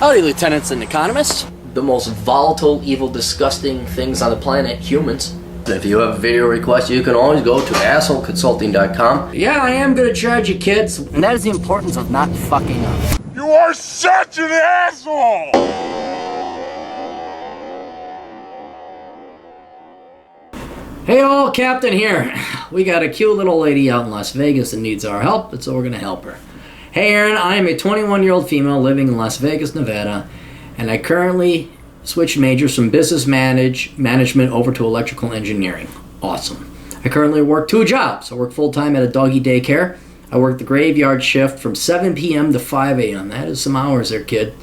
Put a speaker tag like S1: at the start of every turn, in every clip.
S1: Howdy, lieutenants and economists.
S2: The most volatile, evil, disgusting things on the planet, humans. If you have a video request, you can always go to assholeconsulting.com.
S1: Yeah, I am gonna charge you, kids. And that is the importance of not fucking up.
S3: You are such an asshole!
S1: Hey all, Captain here. We got a cute little lady out in Las Vegas that needs our help, so we're gonna help her. Hey Aaron, I am a 21-year-old female living in Las Vegas, Nevada, and I currently switched majors from business management over to electrical engineering. Awesome. I currently work 2 jobs. I work full-time at a doggy daycare. I work the graveyard shift from 7 p.m. to 5 a.m. That is some hours there, kid.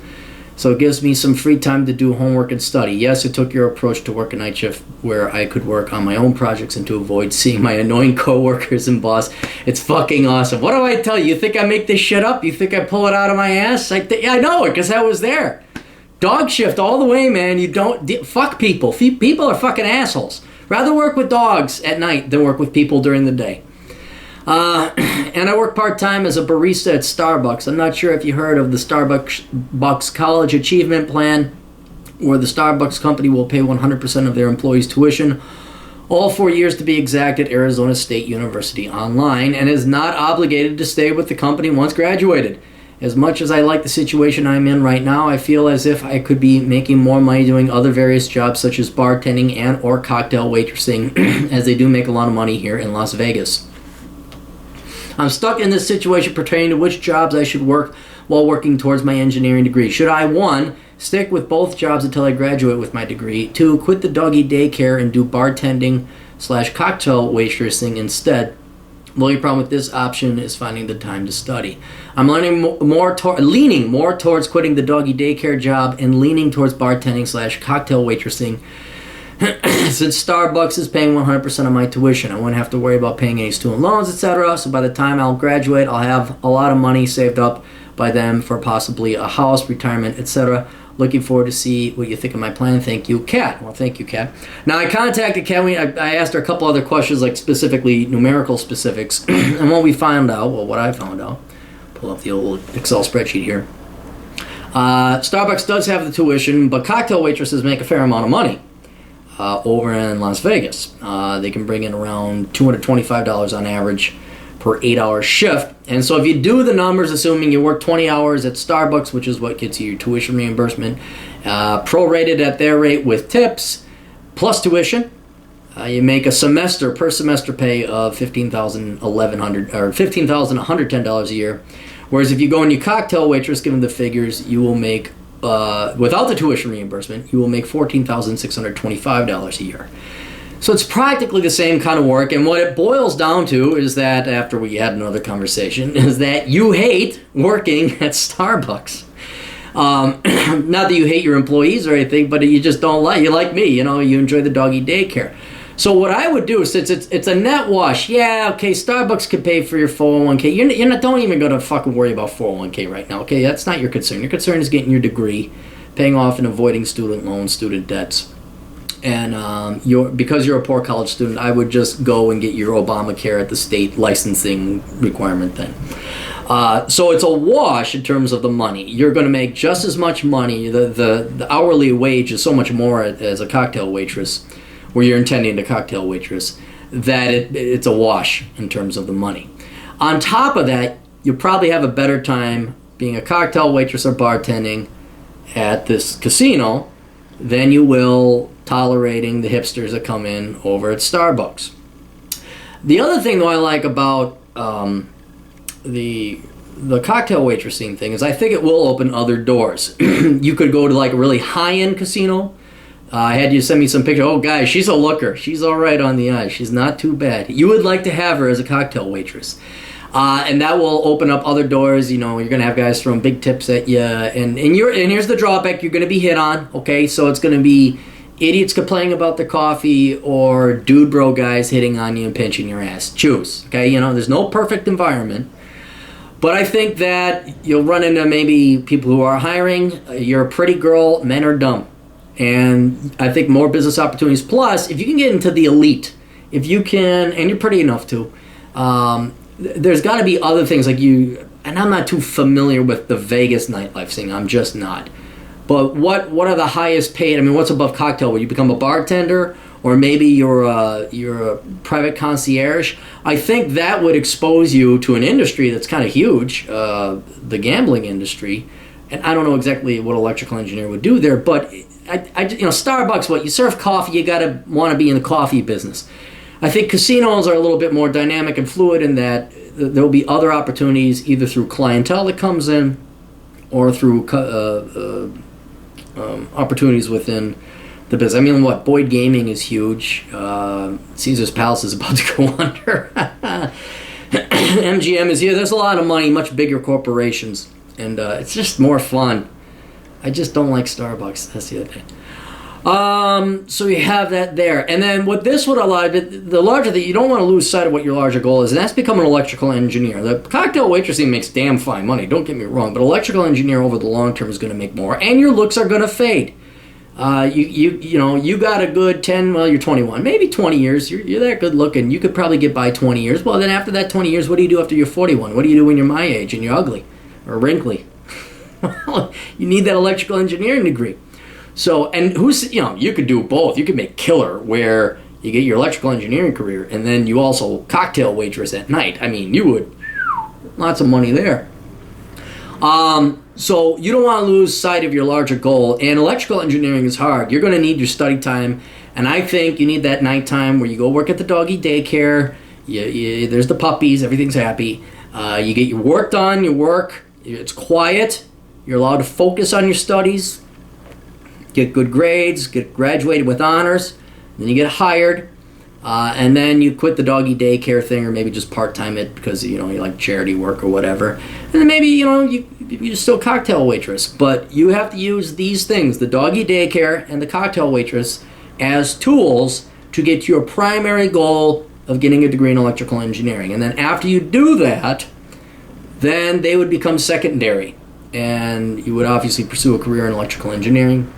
S1: So it gives me some free time to do homework and study. Yes, it took your approach to work a night shift where I could work on my own projects and to avoid seeing my annoying coworkers and boss. It's fucking awesome. What do I tell you? You think I make this shit up? You think I pull it out of my ass? I know it because I was there. Dog shift all the way, man. You don't... Fuck people. People are fucking assholes. Rather work with dogs at night than work with people during the day. And I work part-time as a barista at Starbucks. I'm not sure if you heard of the Starbucks College Achievement Plan, where the Starbucks company will pay 100% of their employees' tuition, all 4 years to be exact, at Arizona State University online, and is not obligated to stay with the company once graduated. As much as I like the situation I'm in right now, I feel as if I could be making more money doing other various jobs such as bartending and or cocktail waitressing, as they do make a lot of money here in Las Vegas. I'm stuck in this situation pertaining to which jobs I should work while working towards my engineering degree. Should I, 1, stick with both jobs until I graduate with my degree, 2, quit the doggy daycare and do bartending / cocktail waitressing instead? The only problem with this option is finding the time to study. I'm leaning more towards quitting the doggy daycare job and leaning towards bartending / cocktail waitressing. Since Starbucks is paying 100% of my tuition, I won't have to worry about paying any student loans, etc. So by the time I'll graduate, I'll have a lot of money saved up by then for possibly a house, retirement, etc. Looking forward to see what you think of my plan. Thank you, Kat. Well, thank you, Kat. Now, I contacted Kat. I asked her a couple other questions, like specifically numerical specifics. And what I found out, pull up the old Excel spreadsheet here. Starbucks does have the tuition, but cocktail waitresses make a fair amount of money. Over in Las Vegas. They can bring in around $225 on average per 8-hour shift. And so if you do the numbers, assuming you work 20 hours at Starbucks, which is what gets you your tuition reimbursement, prorated at their rate with tips, plus tuition, you make a per semester pay of $15,110 a year. Whereas if you go and you cocktail waitress, given the figures, you will make without the tuition reimbursement, you will make $14,625 a year. So it's practically the same kind of work, and what it boils down to is that, after we had another conversation, is that you hate working at Starbucks. Not that you hate your employees or anything, but you just don't you like me, you enjoy the doggy daycare. So what I would do, since it's a net wash, yeah, okay, Starbucks could pay for your 401k. You're not, don't even go to fucking worry about 401k right now, okay? That's not your concern. Your concern is getting your degree, paying off and avoiding student loans, student debts. And because you're a poor college student, I would just go and get your Obamacare at the state licensing requirement thing. So it's a wash in terms of the money. You're going to make just as much money. The hourly wage is so much more as a cocktail waitress, where you're intending to cocktail waitress, that it's a wash in terms of the money. On top of that, you'll probably have a better time being a cocktail waitress or bartending at this casino than you will tolerating the hipsters that come in over at Starbucks. The other thing, though, I like about the cocktail waitressing thing is I think it will open other doors. You could go to like a really high-end casino. I had you send me some pictures. Oh, guys, she's a looker. She's all right on the eyes. She's not too bad. You would like to have her as a cocktail waitress. And that will open up other doors. You're going to have guys throwing big tips at you. And here's the drawback. You're going to be hit on, okay? So it's going to be idiots complaining about the coffee or dude bro guys hitting on you and pinching your ass. Choose, okay? There's no perfect environment. But I think that you'll run into maybe people who are hiring. You're a pretty girl. Men are dumb. And I think more business opportunities. Plus, if you can get into the elite, if you can, and you're pretty enough to, there's got to be other things like you, and I'm not too familiar with the Vegas nightlife scene. I'm just not. But what are the highest paid? I mean, what's above cocktail? Will you become a bartender, or maybe you're a private concierge? I think that would expose you to an industry that's kind of huge, the gambling industry. And I don't know exactly what electrical engineer would do there, but Starbucks. What you serve coffee, you gotta want to be in the coffee business. I think casinos are a little bit more dynamic and fluid in that there will be other opportunities either through clientele that comes in or through opportunities within the business. I mean, Boyd Gaming is huge. Caesar's Palace is about to go under. MGM is here. There's a lot of money, much bigger corporations, and it's just more fun. I just don't like Starbucks. That's the other thing. So you have that there. And then what this would allow, the larger that you don't want to lose sight of what your larger goal is, and that's become an electrical engineer. The cocktail waitressing makes damn fine money, don't get me wrong, but electrical engineer over the long term is going to make more, and your looks are going to fade. You got a good 10, well, you're 21, maybe 20 years, you're that good looking, you could probably get by 20 years. Well, then after that 20 years, what do you do after you're 41? What do you do when you're my age and you're ugly or wrinkly? You need that electrical engineering degree. So, and you could do both. You could make killer where you get your electrical engineering career and then you also cocktail waitress at night. I mean, you would, lots of money there. So you don't want to lose sight of your larger goal, and electrical engineering is hard. You're going to need your study time, and I think you need that nighttime where you go work at the doggy daycare, there's the puppies, everything's happy, you get your work done, it's quiet, you're allowed to focus on your studies, get good grades, get graduated with honors, then you get hired, and then you quit the doggy daycare thing, or maybe just part-time it because you like charity work or whatever, and then maybe you're still a cocktail waitress, but you have to use these things, the doggy daycare and the cocktail waitress, as tools to get to your primary goal of getting a degree in electrical engineering. And then after you do that, then they would become secondary, and you would obviously pursue a career in electrical engineering.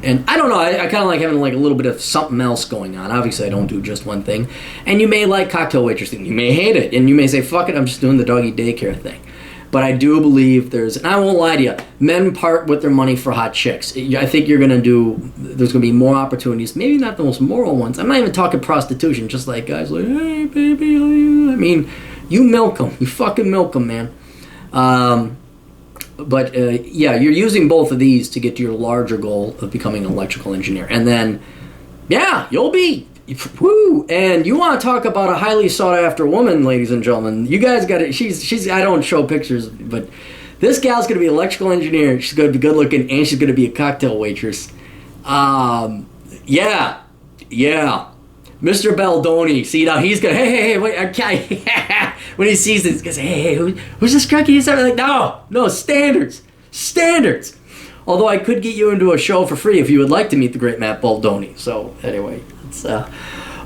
S1: And I don't know, I kind of like having like a little bit of something else going on. Obviously, I don't do just one thing. And you may like cocktail waitressing. You may hate it. And you may say, fuck it, I'm just doing the doggy daycare thing. But I do believe and I won't lie to you, men part with their money for hot chicks. I think there's going to be more opportunities. Maybe not the most moral ones. I'm not even talking prostitution, just like guys like, hey, baby, how you? I mean, you milk them. You fucking milk them, man. But you're using both of these to get to your larger goal of becoming an electrical engineer. And then, you'll be, woo! And you want to talk about a highly sought-after woman, ladies and gentlemen. You guys got it. She's. I don't show pictures, but this gal's going to be an electrical engineer. She's going to be good-looking, and she's going to be a cocktail waitress. Yeah. Mr. Baldoni. See, now he's going to, hey, wait, okay. When he sees this, he's going to say, hey, who's this cookie? He's like, no, standards. Although I could get you into a show for free if you would like to meet the great Matt Baldoni. So, anyway,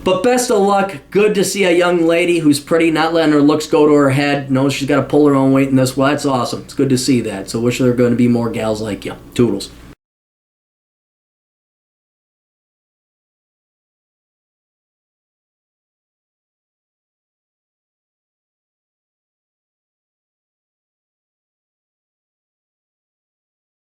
S1: but best of luck. Good to see a young lady who's pretty, not letting her looks go to her head, knows she's got to pull her own weight in this. Well, that's awesome. It's good to see that. So, wish there are going to be more gals like you. Toodles.